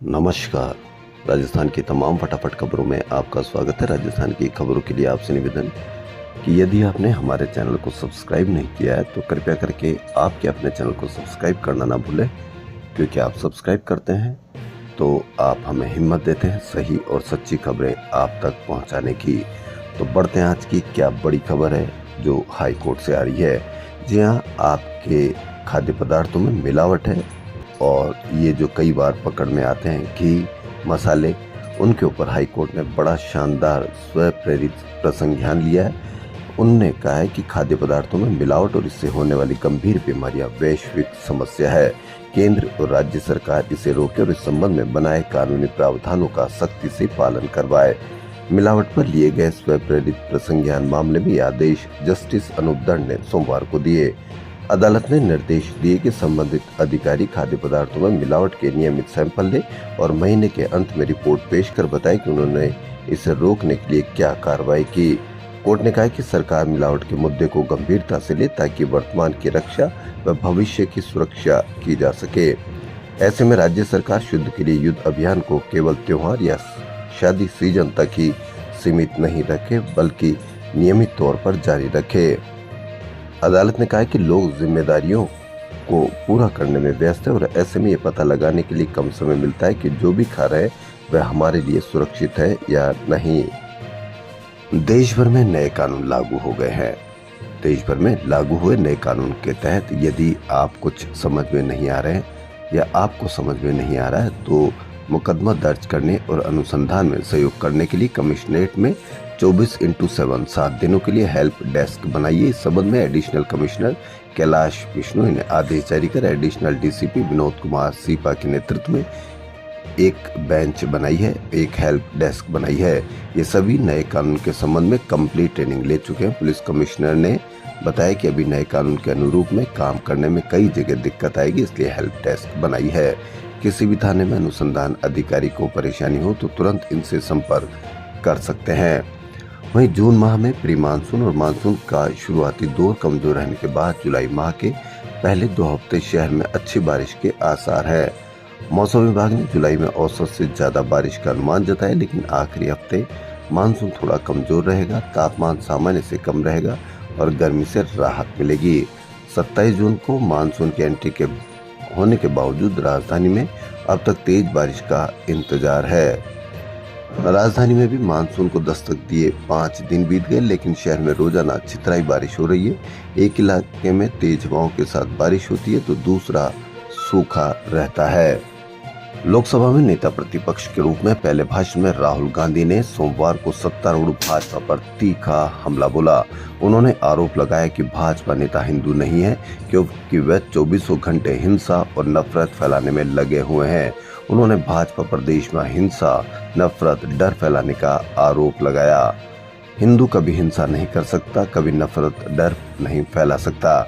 नमस्कार। राजस्थान की तमाम फटाफट खबरों में आपका स्वागत है। राजस्थान की खबरों के लिए आपसे निवेदन कि यदि आपने हमारे चैनल को सब्सक्राइब नहीं किया है तो कृपया करके आपके अपने चैनल को सब्सक्राइब करना ना भूलें, क्योंकि आप सब्सक्राइब करते हैं तो आप हमें हिम्मत देते हैं सही और सच्ची खबरें आप तक पहुंचाने की। तो बढ़ते हैं आज की क्या बड़ी खबर है जो हाई कोर्ट से आ रही है। जी हाँ, आपके खाद्य पदार्थों में मिलावट है और ये जो कई बार पकड़ में आते हैं घी, मसाले, उनके ऊपर हाई कोर्ट ने बड़ा शानदार स्व प्रेरित प्रसंज्ञान लिया है। उन्होंने कहा है कि खाद्य पदार्थों में मिलावट और इससे होने वाली गंभीर बीमारियां वैश्विक समस्या है। केंद्र और राज्य सरकार इसे रोके और इस संबंध में बनाए कानूनी प्रावधानों का सख्ती से पालन करवाए। मिलावट पर लिए गए स्व प्रेरित प्रसंज्ञान मामले में आदेश जस्टिस अनूप दंड ने सोमवार को दिए। अदालत ने निर्देश दिए कि संबंधित अधिकारी खाद्य पदार्थों में मिलावट के नियमित सैंपल ले और महीने के अंत में रिपोर्ट पेश कर बताए कि उन्होंने इसे रोकने के लिए क्या कार्रवाई की। कोर्ट ने कहा कि सरकार मिलावट के मुद्दे को गंभीरता से ले ताकि वर्तमान की रक्षा व भविष्य की सुरक्षा की जा सके। ऐसे में राज्य सरकार शुद्ध के लिए युद्ध अभियान को केवल त्योहार या शादी सीजन तक ही सीमित नहीं रखे, बल्कि नियमित तौर पर जारी रखे। अदालत ने कहा कि लोग जिम्मेदारियों को पूरा करने में व्यस्त है और ऐसे में ये पता लगाने के लिए कम समय मिलता है कि जो भी खा रहे हैं वह हमारे लिए सुरक्षित है या नहीं। देश भर में नए कानून लागू हो गए हैं। देश भर में लागू हुए नए कानून के तहत यदि आप कुछ समझ में नहीं आ रहे हैं या आपको समझ में नहीं आ रहा है तो मुकदमा दर्ज करने और अनुसंधान में सहयोग करने के लिए कमिश्नरेट में 24x7 7 दिनों के लिए हेल्प डेस्क बनाइए। इस संबंध में एडिशनल कमिश्नर कैलाश बिश्नोई ने आदेश जारी कर additional DCP Vinod Kumar cepa के नेतृत्व में एक बेंच बनाई है, एक हेल्प डेस्क बनाई है। ये सभी नए कानून के संबंध में कंप्लीट ट्रेनिंग ले चुके हैं। पुलिस कमिश्नर ने बताया कि अभी नए कानून के अनुरूप में काम करने में कई जगह दिक्कत आएगी, इसलिए हेल्प डेस्क बनाई है। किसी भी थाने में अनुसंधान अधिकारी को परेशानी हो तो तुरंत इनसे संपर्क कर सकते हैं। वहीं जून माह में प्री मानसून और मानसून का शुरुआती दौर कमजोर रहने के बाद जुलाई माह के पहले 2 हफ्ते शहर में अच्छी बारिश के आसार है। मौसम विभाग ने जुलाई में औसत से ज्यादा बारिश का अनुमान जताया, लेकिन आखिरी हफ्ते मानसून थोड़ा कमजोर रहेगा, तापमान सामान्य से कम रहेगा और गर्मी से राहत मिलेगी। 27 जून को मानसून की एंट्री के होने के बावजूद राजधानी में अब तक तेज बारिश का इंतजार है। राजधानी में भी मानसून को दस्तक दिए 5 दिन बीत गए, लेकिन शहर में रोजाना छितराई बारिश हो रही है। एक इलाके में तेज हवाओं के साथ बारिश होती है तो दूसरा सूखा रहता है। लोकसभा में नेता प्रतिपक्ष के रूप में पहले भाषण में राहुल गांधी ने सोमवार को सत्तारूढ़ भाजपा पर तीखा हमला बोला। उन्होंने आरोप लगाया कि भाजपा नेता हिंदू नहीं है, क्योंकि वे 24 घंटे हिंसा और नफरत फैलाने में लगे हुए हैं। उन्होंने भाजपा पर देश में हिंसा, नफरत, डर फैलाने का आरोप लगाया। हिंदू कभी हिंसा नहीं कर सकता, कभी नफरत, डर नहीं फैला सकता।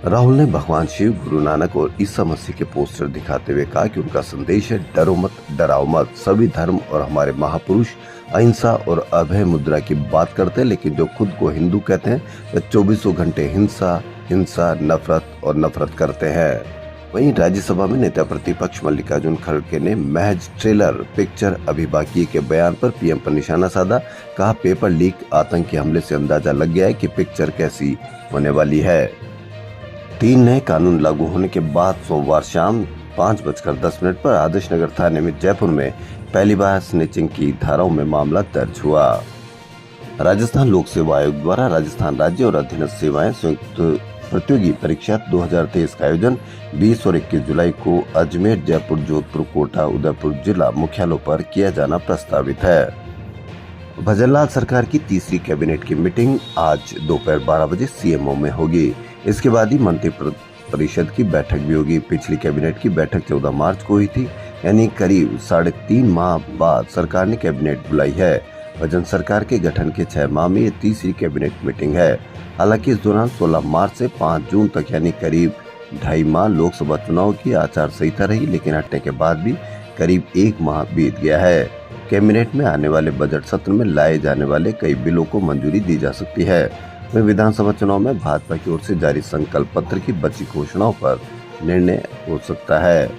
राहुल ने भगवान शिव, गुरु नानक और ईसा मसीह के पोस्टर दिखाते हुए कहा कि उनका संदेश है डरो मत, डराओ मत। सभी धर्म और हमारे महापुरुष अहिंसा और अभय मुद्रा की बात करते हैं, लेकिन जो खुद को हिंदू कहते हैं वे 24 घंटे हिंसा, नफरत और नफरत करते हैं। वहीं राज्यसभा में नेता प्रतिपक्ष मल्लिकार्जुन खड़गे ने महज ट्रेलर पिक्चर अभी बाकी के बयान पर पीएम पर निशाना साधा। कहा पेपर लीक आतंकी हमले से अंदाजा लग गया है कि पिक्चर कैसी होने वाली है। 3 नए कानून लागू होने के बाद सोमवार शाम 5:10 पर आदर्श नगर थाने में जयपुर में पहली बार स्नैचिंग की धाराओं में मामला दर्ज हुआ। राजस्थान लोक सेवा आयोग द्वारा राजस्थान राज्य और अधीनस्थ सेवाएं संयुक्त प्रतियोगी परीक्षा 2023 का आयोजन 20 और 21 जुलाई को अजमेर, जयपुर, जोधपुर, कोटा, उदयपुर जिला मुख्यालयों पर किया जाना प्रस्तावित है। भजनलाल सरकार की तीसरी कैबिनेट की मीटिंग आज दोपहर 12 बजे सीएमओ में होगी। इसके बाद ही मंत्री परिषद की बैठक भी होगी। पिछली कैबिनेट की बैठक 14 मार्च को हुई थी, यानी करीब 3.5 माह बाद सरकार ने कैबिनेट बुलाई है। वजन सरकार के गठन के 6 माह में ये तीसरी कैबिनेट मीटिंग है। हालांकि इस दौरान 16 मार्च से 5 जून तक यानी करीब 2.5 माह लोकसभा चुनाव की आचार संहिता रही, लेकिन हटने के बाद भी करीब 1 माह बीत गया है। कैबिनेट में आने वाले बजट सत्र में लाए जाने वाले कई बिलों को मंजूरी दी जा सकती है। वहीं विधानसभा चुनाव में भाजपा की ओर से जारी संकल्प पत्र की बची घोषणाओं पर निर्णय हो सकता है।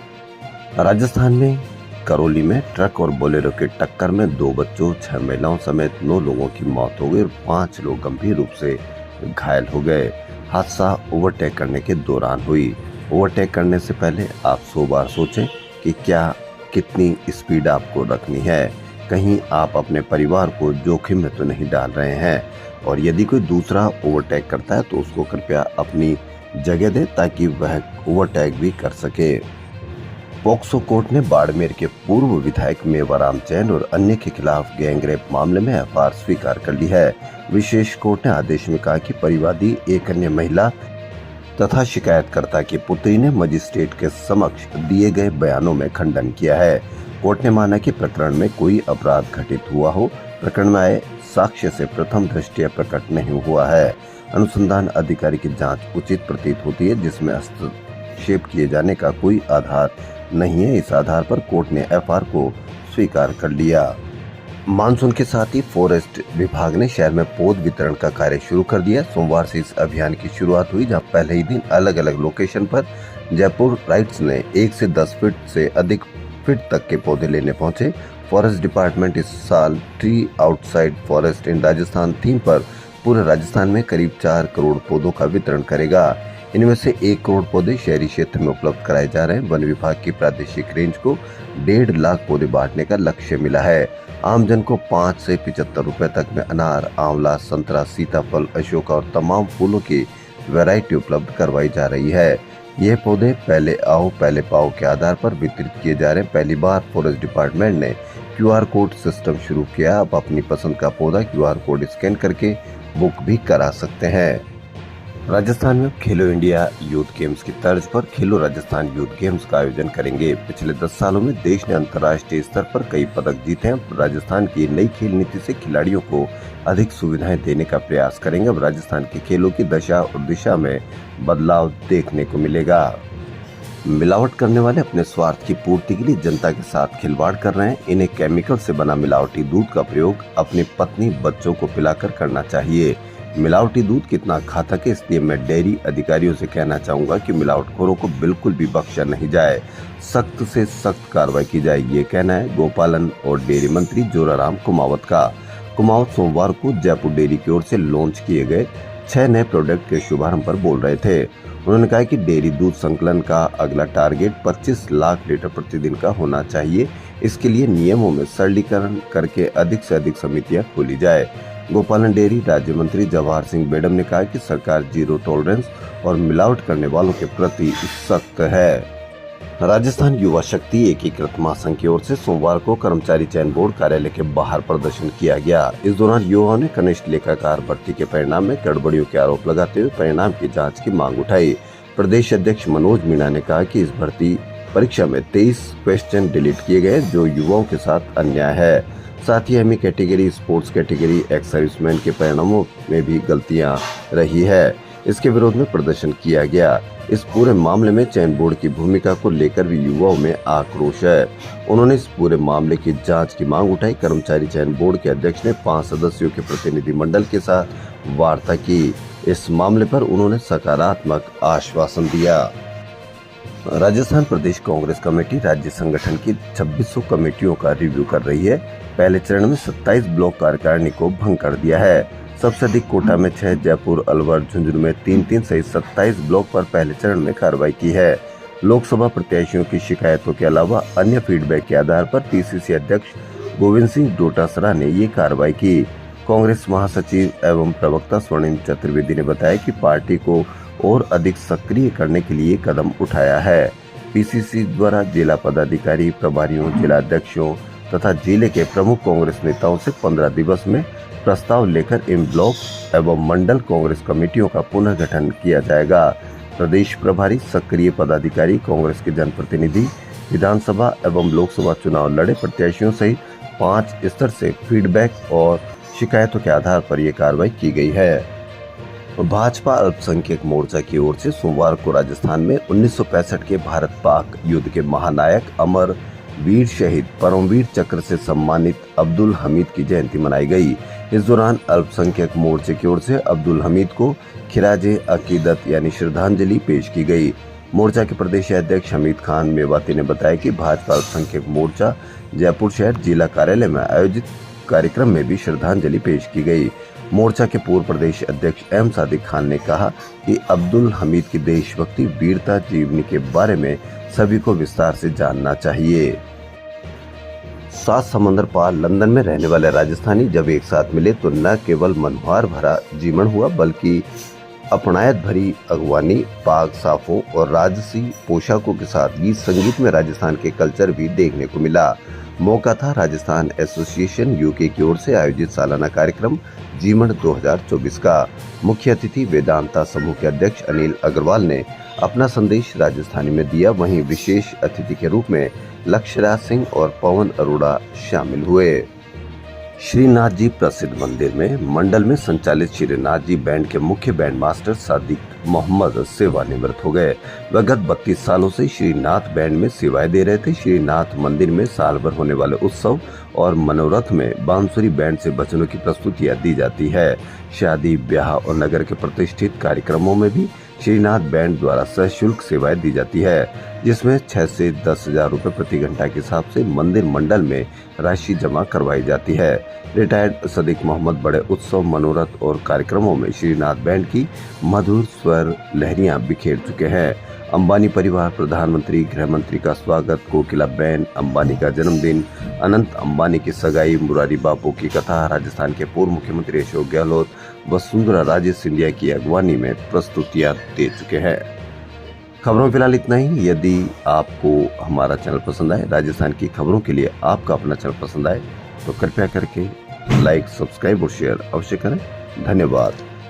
राजस्थान में करौली में ट्रक और बोलेरो की टक्कर में 2 बच्चों 6 महिलाओं समेत 9 लोगों की मौत हो गई और 5 लोग गंभीर रूप से घायल हो गए। हादसा ओवरटेक करने के दौरान हुई। ओवरटेक करने से पहले आप 100 बार सोचें कि कितनी स्पीड आपको रखनी है। कहीं आप अपने परिवार को जोखिम में तो नहीं डाल रहे हैं। और यदि कोई दूसरा ओवरटेक करता है तो उसको कृपया अपनी जगह दें ताकि वह ओवरटेक भी कर सके। पॉक्सो कोर्ट ने बाड़मेर के पूर्व विधायक मेवाराम जैन और अन्य के खिलाफ गैंगरेप मामले में एफआईआर स्वीकार कर ली है। विशेष कोर्ट ने आदेश में कहा कि परिवादी एक अन्य महिला तथा शिकायतकर्ता की पुत्री ने मजिस्ट्रेट के समक्ष दिए गए बयानों में खंडन किया है। कोर्ट ने माना कि प्रकरण में कोई अपराध घटित हुआ हो, प्रकरण में आए साक्ष्य से प्रथम दृष्टया प्रकट नहीं हुआ है। अनुसंधान अधिकारी की जांच उचित प्रतीत होती है, जिसमें हस्तक्षेप किए जाने का कोई आधार नहीं है। इस आधार पर कोर्ट ने एफआईआर को स्वीकार कर लिया। मानसून के साथ ही फॉरेस्ट विभाग ने शहर में पौध वितरण का कार्य शुरू कर दिया। सोमवार से इस अभियान की शुरुआत हुई, जहां पहले ही दिन अलग अलग लोकेशन पर जयपुर राइट्स ने 1 से 10 फीट से अधिक फीट तक के पौधे लेने पहुंचे। फॉरेस्ट डिपार्टमेंट इस साल ट्री आउटसाइड फॉरेस्ट इन राजस्थान थीम पर पूरे राजस्थान में करीब 4 करोड़ पौधों का वितरण करेगा। इनमें से 1 करोड़ पौधे शहरी क्षेत्र में उपलब्ध कराए जा रहे हैं। वन विभाग की प्रादेशिक रेंज को 1.5 लाख पौधे बांटने का लक्ष्य मिला है। आमजन को 5 से 75 रुपए तक में अनार, आंवला, संतरा, सीताफल, अशोका और तमाम फूलों की वैरायटी उपलब्ध करवाई जा रही है। ये पौधे पहले आओ पहले पाओ के आधार पर वितरित किए जा रहे हैं। पहली बार फॉरेस्ट डिपार्टमेंट ने QR कोड सिस्टम शुरू किया। अब अपनी पसंद का पौधा QR कोड स्कैन करके बुक भी करा सकते हैं। राजस्थान में खेलो इंडिया यूथ गेम्स की तर्ज पर खेलो राजस्थान यूथ गेम्स का आयोजन करेंगे। पिछले 10 सालों में देश ने अंतर्राष्ट्रीय स्तर पर कई पदक जीते हैं। राजस्थान की नई खेल नीति से खिलाड़ियों को अधिक सुविधाएं देने का प्रयास करेंगे। अब राजस्थान के खेलों की दशा और दिशा में बदलाव देखने को मिलेगा। मिलावट करने वाले अपने स्वार्थ की पूर्ति के लिए जनता के साथ खिलवाड़ कर रहे हैं। इन्हें केमिकल से बना मिलावटी दूध का प्रयोग अपनी पत्नी बच्चों को पिलाकर करना चाहिए। मिलावटी दूध कितना घातक है, इसलिए मैं डेयरी अधिकारियों से कहना चाहूंगा कि मिलावटखोरों को बिल्कुल भी बख्शा नहीं जाए, सख्त से सख्त कार्रवाई की जाए। ये कहना है गोपालन और डेयरी मंत्री जोराराम कुमावत का। कुमावत सोमवार को जयपुर डेयरी की ओर से लॉन्च किए गए 6 नए प्रोडक्ट के शुभारंभ पर बोल रहे थे। उन्होंने कहा कि डेयरी दूध संकलन का अगला टारगेट 25 लाख लीटर प्रतिदिन का होना चाहिए। इसके लिए नियमों में सरलीकरण करके अधिक से अधिक समितियां खोली जाए। गोपालन डेयरी राज्य मंत्री जवाहर सिंह बेडम ने कहा कि सरकार जीरो टॉलरेंस और मिलावट करने वालों के प्रति सख्त है। राजस्थान युवा शक्ति एकीकृत महासंघ की ओर से सोमवार को कर्मचारी चयन बोर्ड कार्यालय के बाहर प्रदर्शन किया गया। इस दौरान युवाओं ने कनिष्ठ लेखाकार भर्ती के परिणाम में गड़बड़ियों के आरोप लगाते हुए परिणाम की जांच की मांग उठाई। प्रदेश अध्यक्ष मनोज मीणा ने कहा कि इस भर्ती परीक्षा में 23 क्वेश्चन डिलीट किए गए, जो युवाओं के साथ अन्याय है। साथ ही ME category, sports category, ex serviceman के परिणामों में भी गलतियां रही है। इसके विरोध में प्रदर्शन किया गया। इस पूरे मामले में चयन बोर्ड की भूमिका को लेकर भी युवाओं में आक्रोश है। उन्होंने इस पूरे मामले की जांच की मांग उठाई। कर्मचारी चयन बोर्ड के अध्यक्ष ने 5 सदस्यों के प्रतिनिधि मंडल के साथ वार्ता की। इस मामले पर उन्होंने सकारात्मक आश्वासन दिया। राजस्थान प्रदेश कांग्रेस कमेटी राज्य संगठन की 2600 कमेटियों का रिव्यू कर रही है। पहले चरण में 27 ब्लॉक कार्यकारिणी को भंग कर दिया है। सबसे अधिक कोटा में 6, जयपुर, अलवर, झुंझुनू में 3 सहित 27 ब्लॉक पर पहले चरण में कार्रवाई की है। लोकसभा प्रत्याशियों की शिकायतों के अलावा अन्य फीडबैक के आधार पर PCC अध्यक्ष गोविंद सिंह डोटासरा ने ये कार्रवाई की। कांग्रेस महासचिव एवं प्रवक्ता स्वर्णिम चतुर्वेदी ने बताया कि पार्टी को और अधिक सक्रिय करने के लिए कदम उठाया है। PCC द्वारा जिला पदाधिकारी, प्रभारियों, जिला अध्यक्षों तथा जिले के प्रमुख कांग्रेस नेताओं से 15 दिवस में प्रस्ताव लेकर इन ब्लॉक एवं मंडल कांग्रेस कमेटियों का पुनर्गठन किया जाएगा। प्रदेश प्रभारी, सक्रिय पदाधिकारी, कांग्रेस के जनप्रतिनिधि, विधानसभा एवं लोकसभा चुनाव लड़े प्रत्याशियों सहित 5 स्तर से फीडबैक और शिकायतों के आधार पर यह कार्रवाई की गई है। भाजपा अल्पसंख्यक मोर्चा की ओर से सोमवार को राजस्थान में 1965 के भारत पाक युद्ध के महानायक अमर वीर शहीद परमवीर चक्र से सम्मानित अब्दुल हमीद की जयंती मनाई गई। इस दौरान अल्पसंख्यक मोर्चे की ओर से अब्दुल हमीद को खिराजे अकीदत यानी श्रद्धांजलि पेश की गई। मोर्चा के प्रदेश अध्यक्ष हमीद खान मेवाती ने बताया कि भाजपा अल्पसंख्यक मोर्चा जयपुर शहर जिला कार्यालय में आयोजित कार्यक्रम में भी श्रद्धांजलि पेश की गई। मोर्चा के पूर्व प्रदेश अध्यक्ष एम सादिक खान ने कहा कि अब्दुल हमीद की देशभक्ति, वीरता, जीवनी के बारे में सभी को विस्तार से जानना चाहिए। 7 समंदर पार लंदन में रहने वाले राजस्थानी जब एक साथ मिले तो न केवल मनोहार भरा जीवन हुआ बल्कि अपनायत भरी अगवानी, पाक साफों और राजसी पोशाकों के साथ गीत संगीत में राजस्थान के कल्चर भी देखने को मिला। मौका था राजस्थान एसोसिएशन यूके की ओर से आयोजित सालाना कार्यक्रम जीमण 2024 का। मुख्य अतिथि वेदांता समूह के अध्यक्ष अनिल अग्रवाल ने अपना संदेश राजस्थानी में दिया। वहीं विशेष अतिथि के रूप में लक्ष्यराज सिंह और पवन अरोड़ा शामिल हुए। श्रीनाथ जी प्रसिद्ध मंदिर में मंडल में संचालित श्रीनाथ जी बैंड के मुख्य बैंड मास्टर सादिक मोहम्मद सेवानिवृत्त हो गए। वह गत 32 सालों से श्रीनाथ बैंड में सेवाएं दे रहे थे। श्रीनाथ मंदिर में साल भर होने वाले उत्सव और मनोरथ में बांसुरी बैंड से भजनों की प्रस्तुतियां दी जाती है। शादी, ब्याह और नगर के प्रतिष्ठित कार्यक्रमों में भी श्रीनाथ बैंड द्वारा सशुल्क सेवाएं दी जाती है, जिसमें 6 से 10 हजार रुपए प्रति घंटा के हिसाब से मंदिर मंडल में राशि जमा करवाई जाती है। रिटायर्ड सदीक मोहम्मद बड़े उत्सव, मनोरथ और कार्यक्रमों में श्रीनाथ बैंड की मधुर स्वर लहरियां बिखेर चुके हैं। अंबानी परिवार, प्रधानमंत्री, गृह मंत्री का स्वागत, कोकिला बेन अंबानी का जन्मदिन, अनंत अंबानी की सगाई, मुरारी बापू की कथा, राजस्थान के पूर्व मुख्यमंत्री अशोक गहलोत, वसुंधरा राजे सिंधिया की अगवानी में प्रस्तुतियां दे चुके हैं। खबरों में फिलहाल इतना ही। यदि आपको हमारा चैनल पसंद आए, राजस्थान की खबरों के लिए आपका अपना चैनल पसंद आए, तो कृपया करके लाइक, सब्सक्राइब और शेयर अवश्य करें। धन्यवाद।